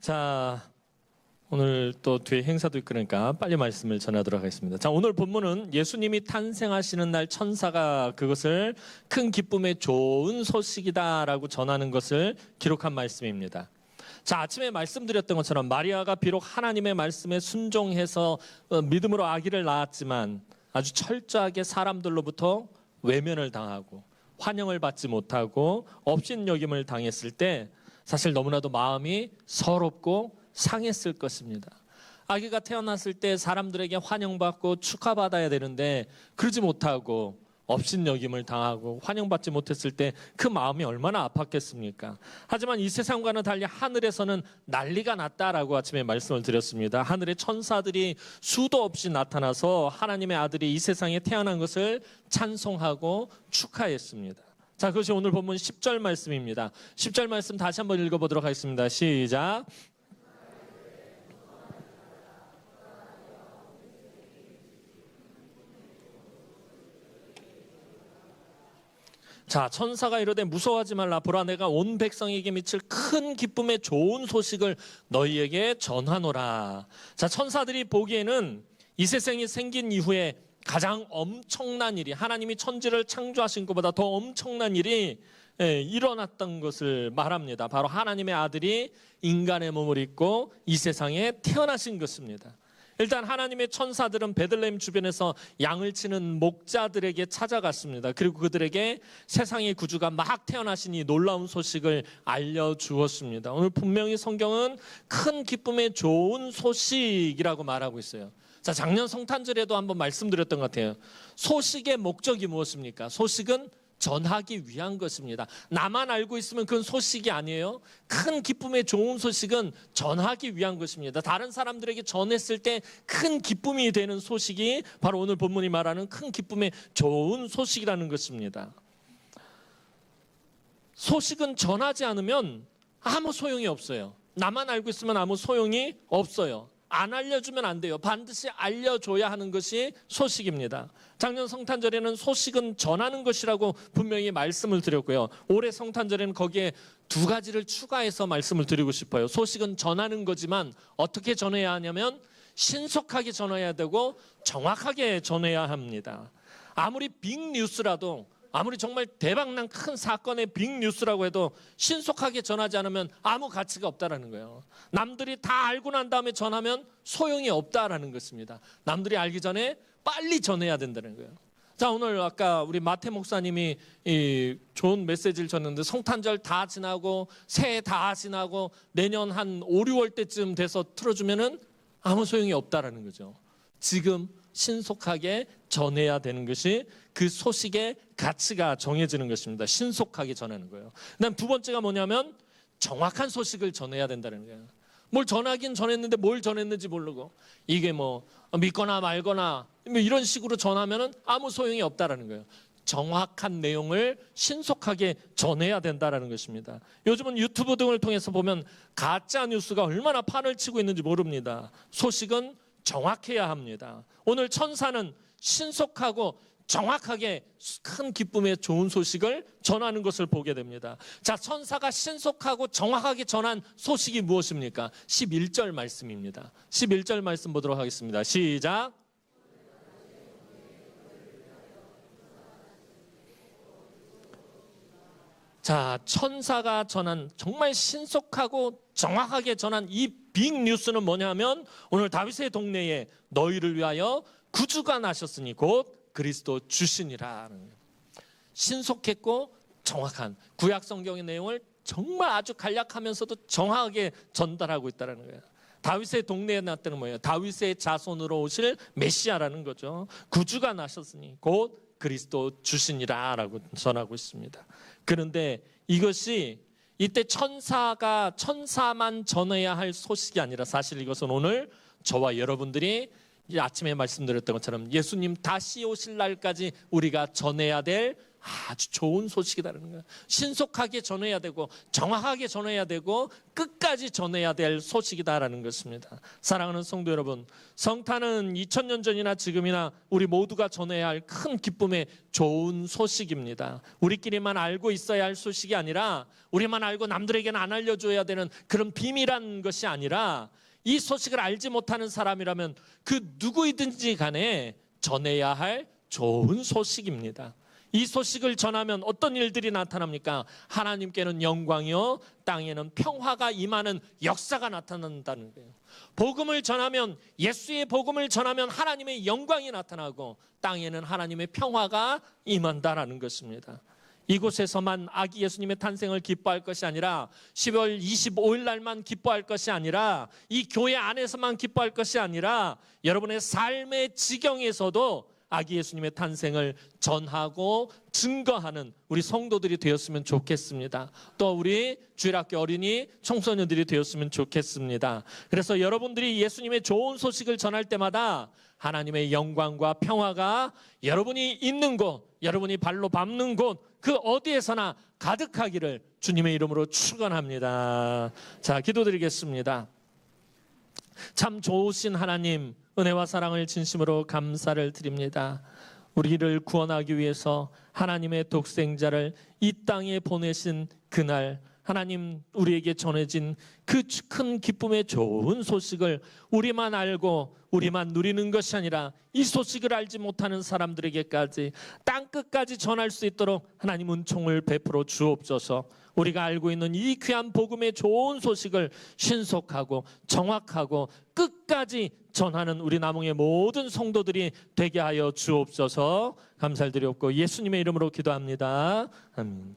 자, 오늘 또 뒤에 행사도 있고 그러니까 빨리 말씀을 전하도록 하겠습니다. 자, 오늘 본문은 예수님이 탄생하시는 날 천사가 그것을 큰 기쁨의 좋은 소식이다라고 전하는 것을 기록한 말씀입니다. 자, 아침에 말씀드렸던 것처럼 마리아가 비록 하나님의 말씀에 순종해서 믿음으로 아기를 낳았지만 아주 철저하게 사람들로부터 외면을 당하고 환영을 받지 못하고 업신여김을 당했을 때 사실 너무나도 마음이 서럽고 상했을 것입니다. 아기가 태어났을 때 사람들에게 환영받고 축하받아야 되는데 그러지 못하고 업신여김을 당하고 환영받지 못했을 때 그 마음이 얼마나 아팠겠습니까? 하지만 이 세상과는 달리 하늘에서는 난리가 났다라고 아침에 말씀을 드렸습니다. 하늘의 천사들이 수도 없이 나타나서 하나님의 아들이 이 세상에 태어난 것을 찬송하고 축하했습니다. 자, 그것이 오늘 본문 10절 말씀입니다. 10절 말씀 다시 한번 읽어보도록 하겠습니다. 시작. 자, 천사가 이르되 무서워하지 말라. 보라, 내가 온 백성에게 미칠 큰 기쁨의 좋은 소식을 너희에게 전하노라. 자, 천사들이 보기에는 이 세상이 생긴 이후에 가장 엄청난 일이, 하나님이 천지를 창조하신 것보다 더 엄청난 일이 일어났던 것을 말합니다. 바로 하나님의 아들이 인간의 몸을 입고 이 세상에 태어나신 것입니다. 일단 하나님의 천사들은 베들레헴 주변에서 양을 치는 목자들에게 찾아갔습니다. 그리고 그들에게 세상의 구주가 막 태어나신 이 놀라운 소식을 알려주었습니다. 오늘 분명히 성경은 큰 기쁨의 좋은 소식이라고 말하고 있어요. 자, 작년 성탄절에도 한번 말씀드렸던 것 같아요. 소식의 목적이 무엇입니까? 소식은 전하기 위한 것입니다. 나만 알고 있으면 그건 소식이 아니에요. 큰 기쁨의 좋은 소식은 전하기 위한 것입니다. 다른 사람들에게 전했을 때 큰 기쁨이 되는 소식이 바로 오늘 본문이 말하는 큰 기쁨의 좋은 소식이라는 것입니다. 소식은 전하지 않으면 아무 소용이 없어요. 나만 알고 있으면 아무 소용이 없어요. 안 알려주면 안 돼요. 반드시 알려줘야 하는 것이 소식입니다. 작년 성탄절에는 소식은 전하는 것이라고 분명히 말씀을 드렸고요. 올해 성탄절에는 거기에 두 가지를 추가해서 말씀을 드리고 싶어요. 소식은 전하는 거지만 어떻게 전해야 하냐면 신속하게 전해야 되고 정확하게 전해야 합니다. 아무리 빅뉴스라도, 아무리 정말 대박난 큰 사건의 빅뉴스라고 해도 신속하게 전하지 않으면 아무 가치가 없다라는 거예요. 남들이 다 알고 난 다음에 전하면 소용이 없다라는 것입니다. 남들이 알기 전에 빨리 전해야 된다는 거예요. 자, 오늘 아까 우리 마태 목사님이 좋은 메시지를 줬는데 성탄절 다 지나고 새해 다 지나고 내년 한 5, 6월 때쯤 돼서 틀어주면은 아무 소용이 없다라는 거죠. 지금 신속하게 전해야 되는 것이 그 소식의 가치가 정해지는 것입니다. 신속하게 전하는 거예요. 그다음 두 번째가 뭐냐면 정확한 소식을 전해야 된다는 거예요. 뭘 전하긴 전했는데 뭘 전했는지 모르고 이게 뭐 믿거나 말거나 이런 식으로 전하면은 아무 소용이 없다라는 거예요. 정확한 내용을 신속하게 전해야 된다라는 것입니다. 요즘은 유튜브 등을 통해서 보면 가짜 뉴스가 얼마나 판을 치고 있는지 모릅니다. 소식은 정확해야 합니다. 오늘 천사는 신속하고 정확하게 큰 기쁨의 좋은 소식을 전하는 것을 보게 됩니다. 자, 천사가 신속하고 정확하게 전한 소식이 무엇입니까? 11절 말씀입니다. 11절 말씀 보도록 하겠습니다. 시작. 자, 천사가 전한 정말 신속하고 정확하게 전한 이 빅뉴스는 뭐냐면 오늘 다윗의 동네에 너희를 위하여 구주가 나셨으니 곧 그리스도 주시니라. 신속했고 정확한 구약 성경의 내용을 정말 아주 간략하면서도 정확하게 전달하고 있다는 거예요. 다윗의 동네에 났다는 뭐예요? 다윗의 자손으로 오실 메시아라는 거죠. 구주가 나셨으니 곧 그리스도 주시니라라고 전하고 있습니다. 그런데 이것이 이때 천사만 전해야 할 소식이 아니라 사실 이것은 오늘 저와 여러분들이 아침에 말씀드렸던 것처럼 예수님 다시 오실 날까지 우리가 전해야 될 아주 좋은 소식이라는 거예요. 신속하게 전해야 되고 정확하게 전해야 되고 끝까지 전해야 될 소식이다라는 것입니다. 사랑하는 성도 여러분, 성탄은 2000년 전이나 지금이나 우리 모두가 전해야 할 큰 기쁨의 좋은 소식입니다. 우리끼리만 알고 있어야 할 소식이 아니라, 우리만 알고 남들에게는 안 알려줘야 되는 그런 비밀한 것이 아니라, 이 소식을 알지 못하는 사람이라면 그 누구이든지 간에 전해야 할 좋은 소식입니다. 이 소식을 전하면 어떤 일들이 나타납니까? 하나님께는 영광이요, 땅에는 평화가 임하는 역사가 나타난다는 거예요. 복음을 전하면, 예수의 복음을 전하면 하나님의 영광이 나타나고 땅에는 하나님의 평화가 임한다라는 것입니다. 이곳에서만 아기 예수님의 탄생을 기뻐할 것이 아니라, 12월 25일 날만 기뻐할 것이 아니라, 이 교회 안에서만 기뻐할 것이 아니라, 여러분의 삶의 지경에서도 아기 예수님의 탄생을 전하고 증거하는 우리 성도들이 되었으면 좋겠습니다. 또 우리 주일학교 어린이 청소년들이 되었으면 좋겠습니다. 그래서 여러분들이 예수님의 좋은 소식을 전할 때마다 하나님의 영광과 평화가 여러분이 있는 곳, 여러분이 발로 밟는 곳, 그 어디에서나 가득하기를 주님의 이름으로 축원합니다. 자, 기도드리겠습니다. 참 좋으신 하나님, 은혜와 사랑을 진심으로 감사를 드립니다. 우리를 구원하기 위해서 하나님의 독생자를 이 땅에 보내신 그날, 하나님 우리에게 전해진 그 큰 기쁨의 좋은 소식을 우리만 알고 우리만 누리는 것이 아니라, 이 소식을 알지 못하는 사람들에게까지 땅끝까지 전할 수 있도록 하나님 은총을 베풀어 주옵소서. 우리가 알고 있는 이 귀한 복음의 좋은 소식을 신속하고 정확하고 끝까지 전하는 우리 남흥의 모든 성도들이 되게 하여 주옵소서. 감사를 드렸고 예수님의 이름으로 기도합니다. 아멘.